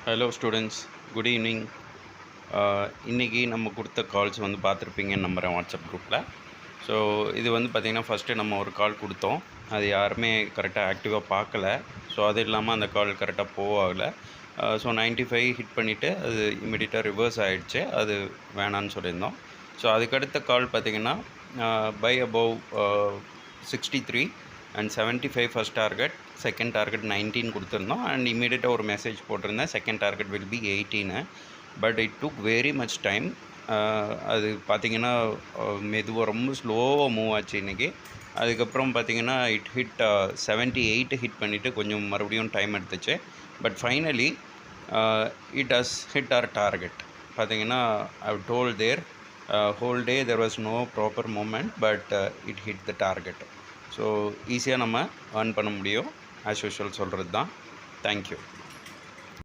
Hello students, good evening. இன்றைக்கி நம்ம கொடுத்த கால்ஸ் வந்து பார்த்துருப்பீங்கன்னு நம்புகிறேன் வாட்ஸ்அப் குரூப்பில். ஸோ இது வந்து பார்த்திங்கன்னா ஃபஸ்ட்டு நம்ம ஒரு கால் கொடுத்தோம், அது யாருமே கரெக்டாக ஆக்டிவாக பார்க்கல. ஸோ அது இல்லாமல் அந்த கால் கரெக்டாக போகலை. ஸோ 95 ஹிட் பண்ணிவிட்டு அது இமிடியட்டாக ரிவர்ஸ் ஆகிடுச்சு, அது வேணான்னு சொல்லியிருந்தோம். ஸோ அதுக்கடுத்த கால் பார்த்திங்கன்னா by above 63 and 75 first target, second target 19 கொடுத்துருந்தோம். அண்ட் இமீடியட்டாக ஒரு மெசேஜ் போட்டிருந்தேன், second target will be 18. But it took very much time. அது பார்த்திங்கன்னா மெதுவாக ரொம்ப ஸ்லோவாக மூவ் ஆச்சு இன்றைக்கி. அதுக்கப்புறம் பார்த்திங்கன்னா இட் ஹிட் 78 ஹிட் பண்ணிவிட்டு கொஞ்சம் மறுபடியும் டைம் எடுத்துச்சு. But finally it has hit our target. பார்த்திங்கன்னா I told there whole day there was no proper movement, but it hit the target. So ஈஸியாக நம்ம earn பண்ண முடியும், ஆஸ் யூஷுவல் சொல்கிறது தான். தேங்க்யூ.